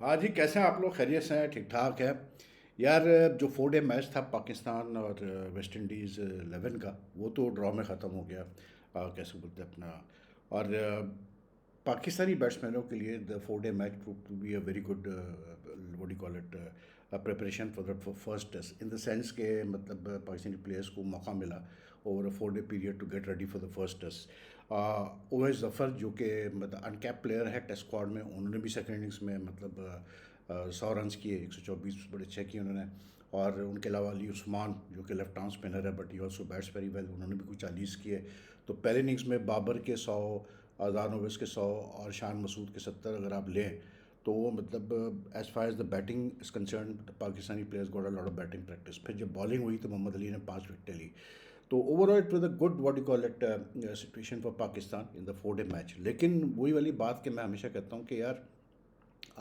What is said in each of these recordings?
हाँ जी, कैसे हैं आप लोग? खैरियत से हैं? ठीक ठाक है यार। जो 4 डे मैच था पाकिस्तान और वेस्ट इंडीज़ 11 का, वो तो ड्रॉ में ख़त्म हो गया। कैसे बोलते हैं अपना। और पाकिस्तानी बैट्समैनों के लिए the 4 day match prove to be a very good what you call it preparation for the first test, in the sense के मतलब पाकिस्तानी प्लेयर्स को मौका मिला over a 4 day period to get ready for the first test. Owais Zafar जो कि मतलब uncap player है test squad में, उन्होंने भी सेकेंड इनिंग्स में मतलब 100 रन किए, 124 बड़े अच्छे किए उन्होंने। और उनके अलावा अली उस्मान जो कि लेफ्ट आर्म स्पिनर है but he also bats very well, उन्होंने भी कुछ 40 किए। तो पहले इनिंग्स में बाबर के 100, अजान ओवैस के 100 और शान मसूद के 70 अगर आप लें तो वो मतलब as far as the batting is concern Pakistani players got a lot of batting practice. फिर जब बॉलिंग हुई तो मोहम्मद अली ने 5 विकेटें ली। तो overall it was a good what you call it situation for Pakistan in the 4 day match. लेकिन वही वाली बात कि मैं हमेशा कहता हूँ कि यार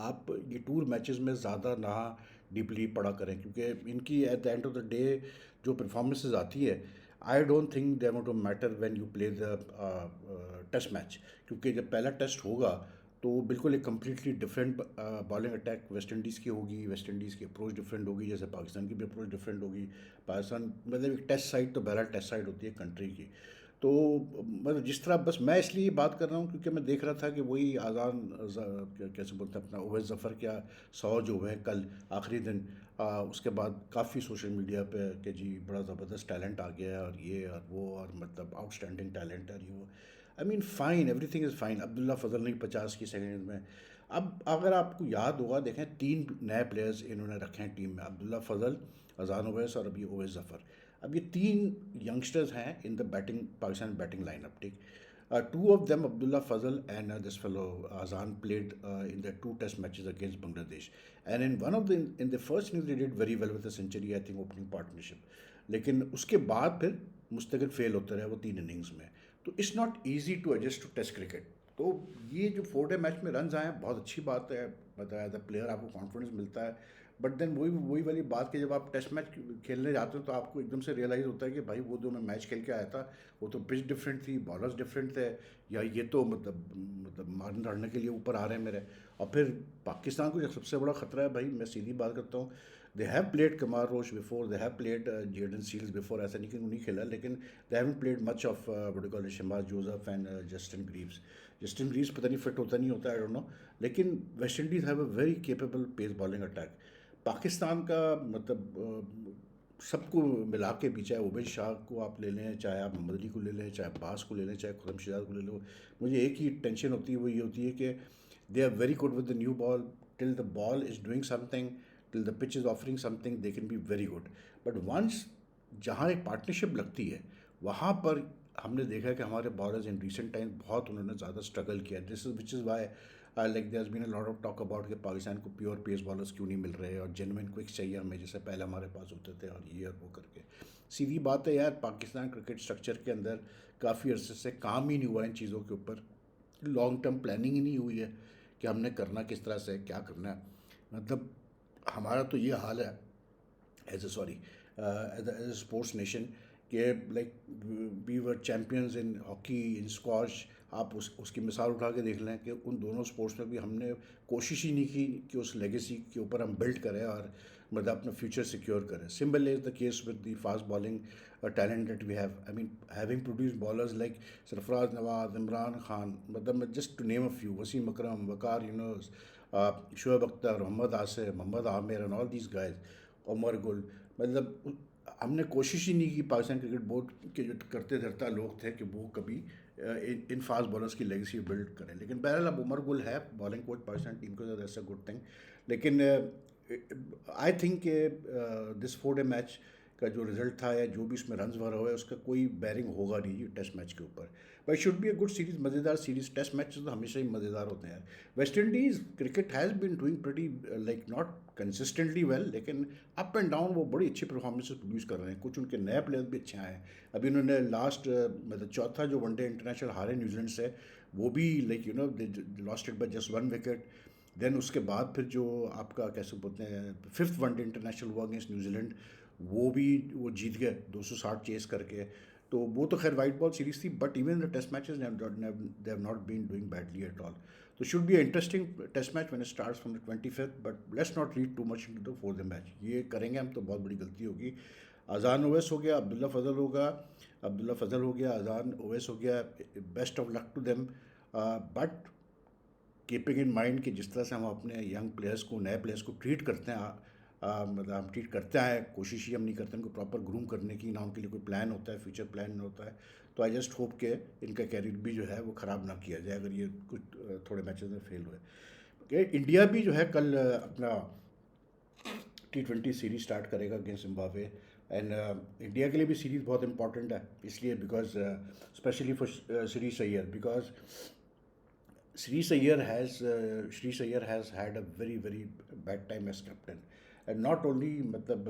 आप ये टूर मैचेस में ज़्यादा ना डीपली पढ़ा करें, क्योंकि इनकी at the end of the day जो परफॉर्मेंसेज आती है, I don't think they want to matter when you play the test match. क्योंकि जब पहला टेस्ट होगा तो बिल्कुल एक completely different bowling attack West Indies की होगी, वेस्ट इंडीज़ की अप्रोच डिफरेंट होगी, जैसे पाकिस्तान की भी अप्रोच डिफरेंट होगी। पाकिस्तान मतलब एक टेस्ट साइड तो बहरहाल टेस्ट साइड होती है कंट्री की। तो मतलब जिस तरह, बस मैं इसलिए बात कर रहा हूँ क्योंकि मैं देख रहा था कि वही आज़ान कैसे बोलते हैं अपना ओवैस ज़फ़र क्या 100 जो हुए हैं कल आखिरी दिन। उसके बाद काफ़ी सोशल मीडिया पे कि जी बड़ा ज़बरदस्त टैलेंट आ गया है और ये और वो और मतलब आउटस्टैंडिंग टैलेंट है और ये वो। I mean fine, everything is fine. Abdullah Fazal ने 50 की सेकेंड में। अब अगर आपको याद होगा, देखें 3 नए प्लेयर्स इन्होंने रखे हैं टीम में, अब्दुल्ला फजल, अजान ओवैस और अभी ओवैस ज़फ़र। अब ये 3 यंगस्टर्स हैं in the batting Pakistan batting lineup, ठीक। Two of them, Abdullah Fazal and this fellow Azan, played in the 2 test matches against Bangladesh. And in one of in the first innings they did very well with a century, I think, opening partnership. लेकिन उसके बाद फिर मुस्तकिल fail होते रहे वो 3 innings में। तो it's not easy to adjust to test cricket. तो ये जो 4 डे मैच में रन आए बहुत अच्छी बात है, मतलब एज अ प्लेयर आपको कॉन्फिडेंस मिलता है। बट देन वही वही वाली बात कि जब आप टेस्ट मैच खेलने जाते हो तो आपको एकदम से रियलाइज़ होता है कि भाई वो जो मैं मैच खेल के आया था वो तो पिच डिफरेंट थी, बॉलर्स डिफरेंट थे, या ये तो मतलब मारने धाड़ने के लिए ऊपर आ रहे हैं मेरे। और फिर पाकिस्तान को जो सबसे बड़ा ख़तरा है, भाई मैं सीधी बात करता हूँ, they have played Kemar Roach before, they have played Jayden Seales before, ऐसा नहीं कि उन्हीं खेला, लेकिन they haven't played much of what you call शहबाज Joseph and Justin Greaves. Justin Greaves पता नहीं फिट होता नहीं होता, आई डोंट नो। लेकिन West Indies have a very capable pace bowling attack. Pakistan का मतलब सबको मिला के भी, चाहे उबैद शाह को आप ले लें, चाहे आप मोहम्मद अली को ले लें, चाहे अब्बास को ले लें, चाहे खुरम शिजाज को ले लो, मुझे एक ही टेंशन होती है, वो ये होती है कि they are very good with the new ball, till the ball is doing something, till the pitch is offering something, they can be very good. But once जहाँ एक पार्टनरशिप लगती है वहाँ पर हमने देखा है कि हमारे बॉलर्स इन रिसेंट टाइम बहुत उन्होंने ज़्यादा स्ट्रगल किया। This is which is why like there has been a lot of talk about कि पाकिस्तान को प्योर पेस बॉलर्स क्यों नहीं मिल रहे और जेन्युइन क्विक्स चाहिए हमें, जैसे पहले हमारे पास होते थे और ये और वो करके। सीधी बात है यार, पाकिस्तान क्रिकेट स्ट्रक्चर के अंदर काफ़ी अरसे से काम ही नहीं हुआ इन चीज़ों के ऊपर। लॉन्ग टर्म प्लानिंग ही नहीं हुई है कि हमने करना किस तरह से, क्या करना है। मतलब हमारा तो ये हाल है as a sorry as a sports nation कि like we were champions in hockey, in squash. आप उसकी मिसाल उठा के देख लें कि उन दोनों स्पोर्ट्स में भी हमने कोशिश ही नहीं की कि उस लेगेसी के ऊपर हम बिल्ड करें और मतलब अपना फ्यूचर सिक्योर करें। Similar is the case with the fast bowling talent that we have, I mean having produce bowlers like Sarfaraz Nawaz, Imran Khan, मतलब just to name a few, Wasim Akram, Waqar Younis, Shoaib Akhtar, Mohammad Asif, Mohammad Amir and all these guys, Umar Gul. मतलब हमने कोशिश ही नहीं की, पाकिस्तान क्रिकेट बोर्ड के जो करते धरता लोग थे, कि वो कभी इन फास्ट बॉलर्स की लेगेसी बिल्ड करें। लेकिन बहरहाल अब उमर गुल है बॉलिंग कोच पाकिस्तान टीम को, दैट्स अ गुड थिंग। लेकिन I think this 4 day match का जो रिजल्ट था या जो भी इसमें रन्स भरा हुआ है उसका कोई बैरिंग होगा नहीं टेस्ट मैच के ऊपर। But should be a good series, मज़ेदार सीरीज। टेस्ट मैच तो हमेशा ही मज़ेदार होते हैं यार। West Indies cricket has been doing pretty like not consistently well, लेकिन अप एंड डाउन वो बड़ी अच्छी परफॉर्मेंसेस प्रोड्यूस कर रहे हैं। कुछ उनके नए प्लेयर्स भी अच्छे आए हैं। अभी उन्होंने लास्ट मतलब चौथा जो वनडे इंटरनेशनल हारे न्यूजीलैंड से, वो भी like you know they lost it by just 1 wicket. Then उसके बाद फिर जो आपका कैसे बोलते हैं फिफ्थ वनडे इंटरनेशनल हुआ अगेंस्ट न्यूजीलैंड, वो भी वो जीत गए 260 चेस करके। तो वो तो खैर वाइट बॉल सीरीज थी, but even the test matches they have not been doing badly at all. तो should be interesting test match when it starts from the 25th, but let's not read too much into the fourth match. ये करेंगे हम तो बहुत बड़ी गलती होगी। अजान ओवैस हो गया, अब्दुल्ला फजल होगा, अब्दुल्ला फजल हो गया, अजान ओवैस हो गया, best of luck to them. But keeping in mind कि जिस तरह से हम अपने यंग प्लेयर्स को, नए प्लेयर्स को ट्रीट करते हैं, मतलब हम ट्रीट करते हैं, कोशिश ही हम नहीं करते उनको प्रॉपर ग्रूम करने की, ना उनके लिए कोई प्लान होता है, फ्यूचर प्लान होता है। तो आई जस्ट होप के इनका कैरियर भी जो है वो ख़राब ना किया जाए अगर ये कुछ थोड़े मैचेस में फेल हुए। इंडिया भी जो है कल अपना T20 सीरीज स्टार्ट करेगा अगेंस्ट जिम्बाब्वे। एंड इंडिया के लिए भी सीरीज़ बहुत इंपॉर्टेंट है, इसलिए because specially for Shri Saiyar, because Sri Sayyar has had a very bad time as captain, and not only मतलब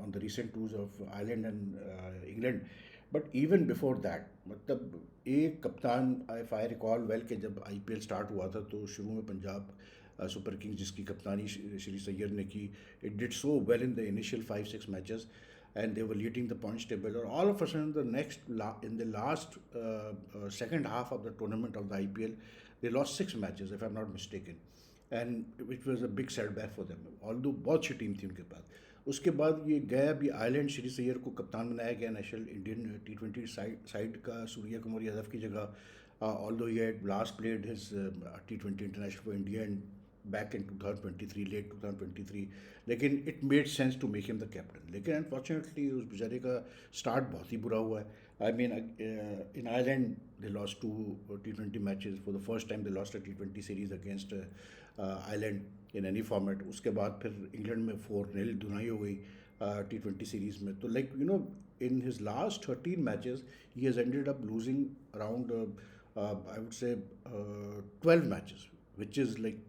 on the recent tours of Ireland and England, but even before that मतलब एक कप्तान, if I recall well कि जब IPL start हुआ था तो शुरू में पंजाब सुपर किंग्स जिसकी कप्तानी श्री सैयर ने की, it did so well in the initial 5-6 matches and they were leading the points table, or all of a sudden in the last second half of the tournament of the IPL they lost 6 matches if I'm not mistaken, and which was a big setback for them, although बहुत अच्छी team थी उनके पास। उसके बाद ये गया भी Ireland, Shri Saiyar को कप्तान बनाया गया नेशनल इंडियन T20 साइड का सूर्य कुमार यादव की जगह, although he had last played his T20 international for India and back in 2023, late 2023, लेकिन it made sense to make him the captain. लेकिन अनफॉर्चुनेटली उस बेचारे का स्टार्ट बहुत ही बुरा हुआ है। I mean in Ireland they lost 2 T20 matches for the first time, they lost a T20 series against Ireland in any format. उसके बाद फिर इंग्लैंड में 4-0 धुनाई हो गई T20 सीरीज़ में। तो like you no in his last 13 matches he has ended up losing around I would say 12 matches, which is like,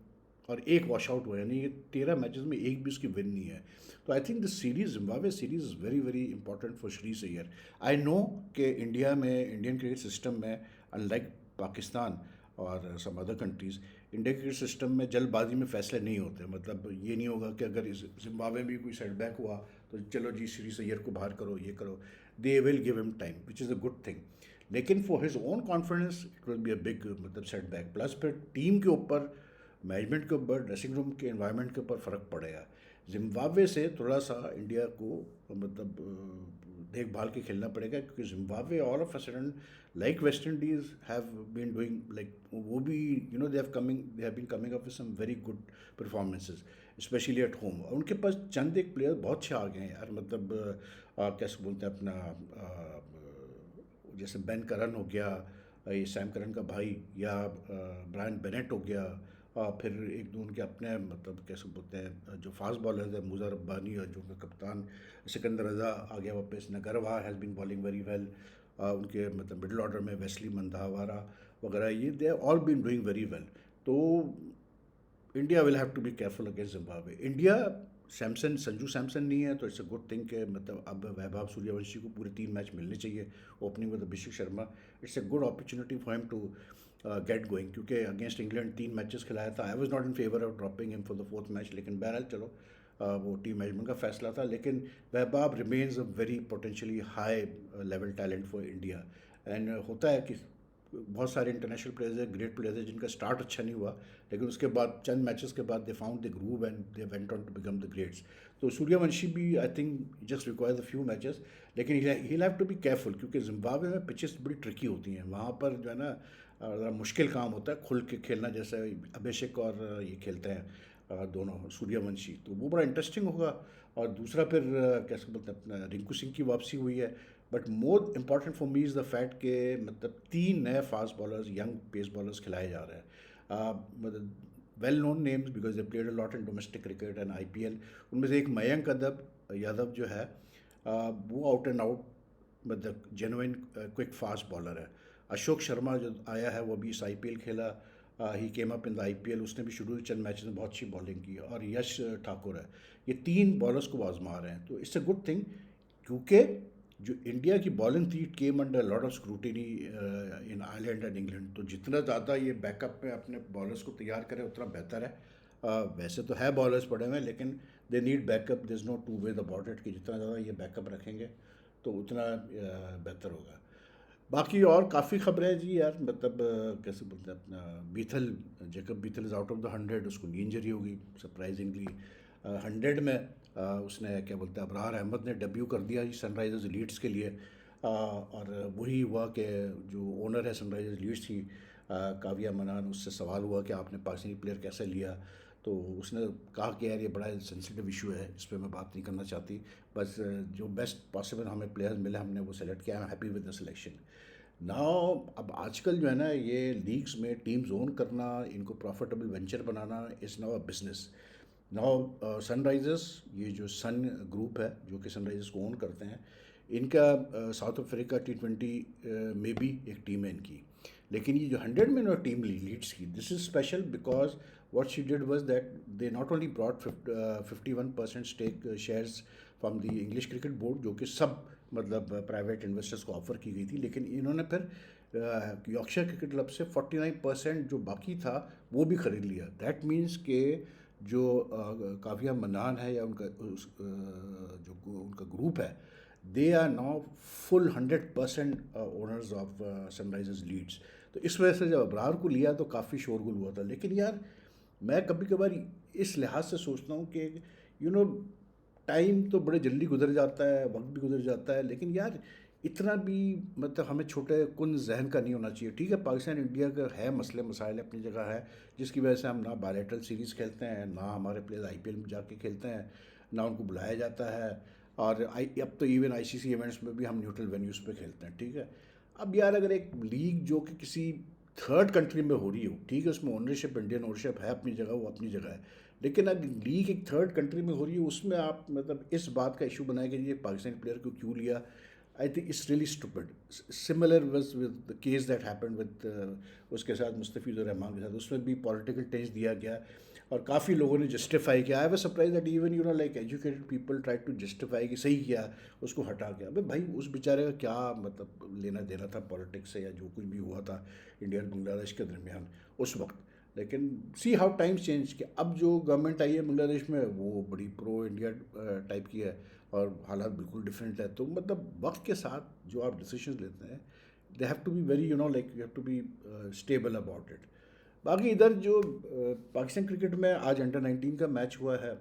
और एक वॉश आउट हुआ, यानी ये 13 मैचेस में एक भी उसकी विन नहीं है। तो I think the series, Zimbabwe series is very important for Shri सैयर। आई नो कि इंडिया में, इंडियन क्रिकेट सिस्टम में, अनलाइक पाकिस्तान और some other countries, India cricket system में जल्दबाजी में फैसले नहीं होते। मतलब ये नहीं होगा कि अगर इस जिम्बाब्वे में कोई सेटबैक हुआ तो चलो जी श्री सैयर को बाहर करो, ये करो। They will give him time, which is a good thing. लेकिन for his own confidence it will be a big मतलब सेटबैक। प्लस फिर टीम के ऊपर, मैनेजमेंट के ऊपर, ड्रेसिंग रूम के एनवायरनमेंट के ऊपर फ़र्क पड़ेगा। जिम्बाब्वे से थोड़ा सा इंडिया को मतलब देखभाल के खेलना पड़ेगा, क्योंकि Zimbabwe all of a sudden like West Indies have been doing like, वो भी you know they have been coming up with some very good performances specially at home. और उनके पास चंद एक प्लेयर बहुत अच्छे आ गए हैं यार, मतलब कैसे बोलते हैं अपना जैसे बेन करन हो गया, ये सैम करन का भाई, या ब्रायन बेनेट हो गया, फिर एक दो उनके अपने मतलब कैसे बोलते हैं जो फास्ट बॉलर्स हैं, मुज़ा रब्बानी, और जो उनका कप्तान सिकंदर रज़ा आ गया वापस, Ngarava has been bowling very well, उनके मतलब मिडिल ऑर्डर में वेस्ली मंधावारा वगैरह, ये they all been doing very well. तो India will have to be careful against Zimbabwe. India Sanju Samson नहीं है तो इट्स अ गुड थिंग कि मतलब अब वैभव सूर्यवंशी को पूरे 3 मैच मिलने चाहिए opening with Abhishek Sharma. It's a good opportunity for him to get going, क्योंकि अगेंस्ट इंग्लैंड 3 मैचेस खिलाया था। I was not in favour of dropping him for the 4th match, लेकिन बहरहाल चलो वो टीम मैनेजमेंट का फैसला था। लेकिन Vaibhav remains a very potentially high level talent for India. And होता है कि बहुत सारे इंटरनेशनल प्लेयर्स हैं, ग्रेट प्लेयर्स हैं, जिनका स्टार्ट अच्छा नहीं हुआ, लेकिन उसके बाद चंद मैचेस के बाद they found the groove and they went on to become the greats. तो सूर्यवंशी भी I think just requires a few matches, लेकिन he have to be careful, क्योंकि जिम्बाब्वे में पिचेस बड़ी ट्रिकी होती हैं। वहाँ पर जो है ना ज़रा मुश्किल काम होता है खुल के खेलना, जैसे अभिषेक और ये खेलते हैं दोनों सूर्यवंशी, तो वो बड़ा इंटरेस्टिंग होगा। और दूसरा फिर कैसे बोलते हैं अपना रिंकू सिंह की वापसी हुई है। But more important for me is the fact कि मतलब 3 नए fast bowlers, young pace bowlers खिलाए जा रहे हैं, मतलब well known names because they played a lot in domestic cricket and IPL। उनमें से एक मयंक यादव जो है वो आउट एंड आउट मतलब जेनुइन क्विक फास्ट बॉलर है। अशोक शर्मा जो आया है वो भी इस IPL खेला, he came up in the IPL, उसने भी शेड्यूल चंद मैचेस में बहुत अच्छी बॉलिंग की। और यश ठाकुर है, ये 3 बॉलर्स को आजमा रहे हैं, तो इट्स अ गुड थिंग, क्योंकि जो इंडिया की बॉलिंग थी it came under lot of scrutiny in Ireland and England. तो जितना ज़्यादा ये बैकअप में अपने बॉलर्स को तैयार करें उतना बेहतर है। वैसे तो है बॉलर्स पड़े हुए हैं, लेकिन they need backup, there is no two way about it, कि जितना ज़्यादा ये बैकअप रखेंगे तो उतना बेहतर होगा। बाकी और काफ़ी खबरें हैं जी यार, मतलब कैसे बोलते हैं अपना, Bethell, Jacob Bethell is out of the 100, उसको नी इंजरी होगी सरप्राइजिंगली। 100 में उसने क्या बोलते हैं, अबरार अहमद ने डेब्यू कर दिया जी सनराइजर्स लीड्स के लिए। और वही हुआ कि जो ओनर है सनराइजर्स लीड्स की, काविया मनान, उससे सवाल हुआ कि आपने पाकिस्तानी प्लेयर कैसे लिया। तो उसने कहा कि यार ये बड़ा सेंसिटिव इशू है, इस पर मैं बात नहीं करना चाहती। बस जो बेस्ट पॉसिबल हमें प्लेयर्स मिले हमने वो सेलेक्ट किया, I am happy with the selection. Now अब आजकल जो है ना, ये लीग्स में टीम्स ओन करना, इनको profitable venture banana is now a business. Now Sunrisers, ये जो सन ग्रुप है जो कि सनराइजर्स को ओन करते हैं, इनका साउथ अफ्रीका T20 में भी एक टीम है इनकी। लेकिन ये जो 100 में टीम लीड्स की, this is special because what she did was that they not only brought 51% stake shares from the English cricket board, जो कि सब मतलब प्राइवेट इन्वेस्टर्स को ऑफर की गई थी, लेकिन इन्होंने फिर यॉर्कशायर क्रिकेट क्लब से 49% जो बाकी था वो भी खरीद लिया। दैट मीन्स के जो काव्या मन्नान है या जो उनका ग्रुप है, they are now full 100% owners of Sunrisers Leeds. तो इस वजह से जब अबरार को लिया तो काफ़ी शोरगुल हुआ था। लेकिन यार मैं कभी कभार इस लिहाज से सोचता हूँ कि यू नो टाइम तो बड़े जल्दी गुजर जाता है, वक्त भी गुजर जाता है, लेकिन यार इतना भी मतलब हमें छोटे कुन जहन का नहीं होना चाहिए। ठीक है, पाकिस्तान इंडिया का है, मसले मसाइल अपनी जगह है, जिसकी वजह से हम ना बायलैटरल सीरीज़ खेलते हैं, ना हमारे प्लेयर IPL में जाके खेलते हैं, ना उनको बुलाया जाता है। और अब तो इवन ICC इवेंट्स में भी हम न्यूट्रल वेन्यूज़ पे खेलते हैं। ठीक है, अब यार अगर एक लीग जो कि किसी थर्ड कंट्री में हो रही हो, ठीक है, उसमें ओनरशिप, इंडियन ओनरशिप है अपनी जगह, वो अपनी जगह है, लेकिन अगर लीग एक थर्ड कंट्री में हो रही है, उसमें आप मतलब इस बात का इशू बनाए कि ये पाकिस्तानी प्लेयर को क्यों लिया, I think it's really stupid. Similar was with the case that happened with उसके साथ मुस्तफ़ीज़ुर रहमान के साथ, उसमें भी पॉलिटिकल टेंस दिया गया और काफ़ी लोगों ने जस्टिफाई किया। I was surprise that even like educated people try to justify कि सही किया, उसको हटा के। अबे भाई उस बेचारे का क्या मतलब लेना देना था पॉलिटिक्स से, या जो कुछ भी हुआ था इंडिया और बांग्लादेश के दरमियान उस वक्त। लेकिन सी हाउ टाइम्स चेंज, कि अब जो गवर्नमेंट आई है बांग्लादेश में वो बड़ी प्रो इंडिया टाइप की है और हालात बिल्कुल डिफरेंट है। तो मतलब वक्त के साथ जो आप डिसीजन लेते हैं, they have to be very like you have to be stable about it. बाकी इधर जो पाकिस्तान क्रिकेट में आज अंडर 19 का मैच हुआ है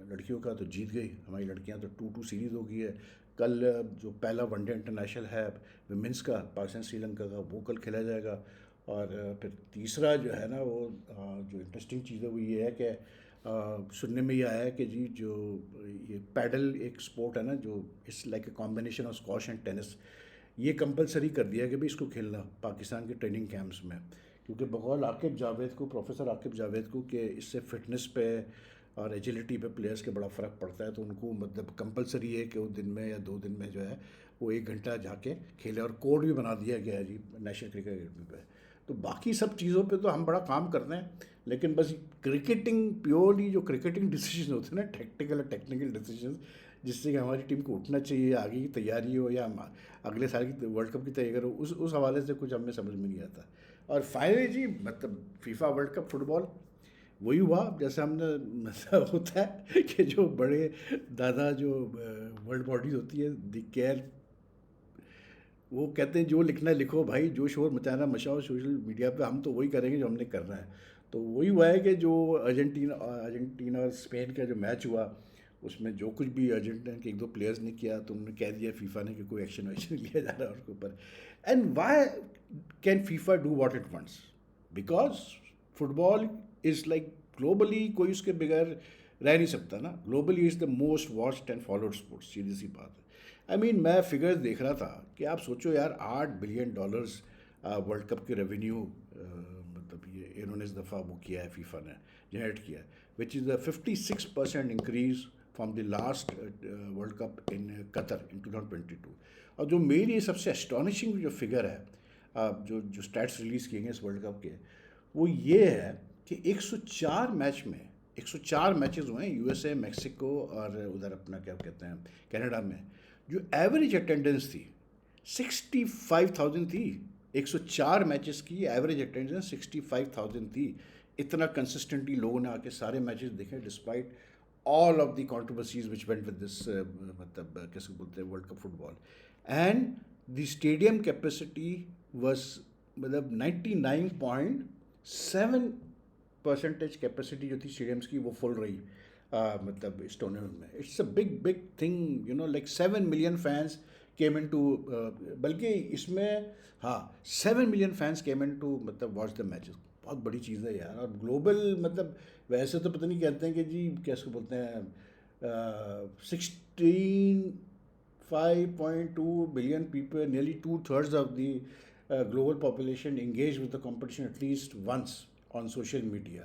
लड़कियों का, तो जीत गई हमारी लड़कियां, तो 2-2 सीरीज़ हो गई है। कल जो पहला वनडे इंटरनेशनल है विमेंस का पाकिस्तान श्रीलंका का, वो कल खेला जाएगा। और फिर तीसरा जो है ना वो जो इंटरेस्टिंग चीज़ है वो ये है कि सुनने में ये आया है कि जी जो ये पैडल एक स्पोर्ट है ना, जो it's like a combination of squash and tennis, ये कंपलसरी कर दिया कि भाई इसको खेलना पाकिस्तान के ट्रेनिंग कैंप्स में। क्योंकि बकौल आकिब जावेद को, प्रोफेसर आकिब जावेद को, कि इससे फिटनेस पे और एजिलिटी पे प्लेयर्स के बड़ा फ़र्क पड़ता है, तो उनको मतलब कंपलसरी है कि वो दिन में या 2 दिन में जो है वो 1 घंटा जाके खेले। और कोड भी बना दिया गया है जी नेशनल क्रिकेट अकेडमी पे। तो बाकी सब चीज़ों पे तो हम बड़ा काम करते हैं, लेकिन बस क्रिकेटिंग, प्योरली जो क्रिकेटिंग डिसीजन होते हैं ना, टेक्टिकल और टेक्निकल डिसीजन, जिससे कि हमारी टीम को उठना चाहिए, आगे की तैयारी हो या हम अगले साल की वर्ल्ड कप की तैयारी करो, उस हवाले से कुछ हमें समझ में नहीं आता। और फाइनली जी मतलब फीफा वर्ल्ड कप फुटबॉल वही हुआ जैसे हमने मतलब होता है कि जो बड़े दादा जो वर्ल्ड बॉडीज होती है, द केयर, वो कहते हैं जो लिखना है लिखो भाई, जो शोर मचाना मचाओ सोशल मीडिया पे, हम तो वही करेंगे जो हमने करना है। तो वही हुआ है कि जो अर्जेंटीना और स्पेन का जो मैच हुआ, उसमें जो कुछ भी अर्जेंटीना के 1-2 प्लेयर्स ने किया, तो उन्होंने कह दिया फीफा ने कि कोई एक्शन वैक्शन लिया जा रहा है उसके ऊपर। And why can FIFA do what it wants? Because football is like globally कोई उसके बगैर रह नहीं सकता ना। Globally is the most watched and followed sports, सीधी सी बात है। आई मीन मैं फिगर्स देख रहा था कि आप सोचो यार, $8 बिलियन वर्ल्ड कप के रेवेन्यू मतलब ये इन्होंने इस दफ़ा वो किया है, फीफा ने जनरेट किया है, which is the 56% increase from the last world cup in Qatar in 2022। और जो मेरी सबसे एस्टॉनिशिंग जो फिगर है, जो जो स्टैट्स रिलीज़ किए गए इस वर्ल्ड कप के, वो ये है कि 104 मैच में 104 मैचेस हुए हैं USA, मैक्सिको और उधर अपना क्या कहते हैं कनाडा में। जो एवरेज अटेंडेंस थी 65,000 थी। 104 मैचेस की एवरेज अटेंडेंस 65,000 थी। इतना कंसिस्टेंटली लोगों ने आके सारे मैचेस देखे, despite all of the controversies which went with this मतलब कैसे बोलते हैं world cup football. And the stadium capacity was मतलब 99.7% कैपेसिटी जो थी स्टेडियम्स की वो फुल रही मतलब इस टूर्नामेंट में. It's a big big thing, you know, like 7 million fans came in to, बल्कि इसमें हाँ 7 million fans came in to मतलब वॉच द मैचेस. बहुत बड़ी चीज़ है यार. और ग्लोबल मतलब वैसे तो पता नहीं कहते हैं कि जी कैसे बोलते हैं 5.2 billion people, nearly two-thirds of the global population engaged with the competition at least once on social media.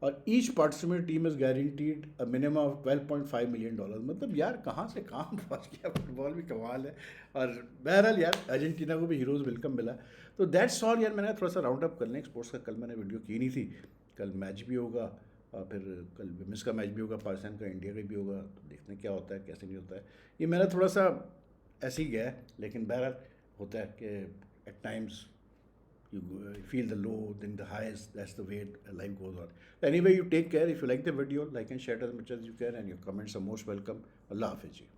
और each participant team is guaranteed a minimum of $12.5 million. मतलब यार कहाँ से कहाँ पहुँच गया. फुटबॉल भी कमाल है. और बहरहाल यार अर्जेंटीना को भी हीरोज़ वेलकम मिला. तो दैट्स ऑल यार. मैंने थोड़ा सा राउंड अप कर लें स्पोर्ट्स का. कल मैंने वीडियो की नहीं थी. कल मैच भी होगा और फिर कल विमेंस का मैच भी होगा, पाकिस्तान का, इंडिया का भी होगा. तो देखते हैं क्या होता है कैसे नहीं होता है. ये मेरा थोड़ा सा ऐसे ही गया है, लेकिन बहरहाल होता है कि at times you feel the low, then the highs. That's the way life goes on. Anyway, you take care. If you like the video, like and share it as much as you can, and your comments are most welcome. Allah Hafiz ji.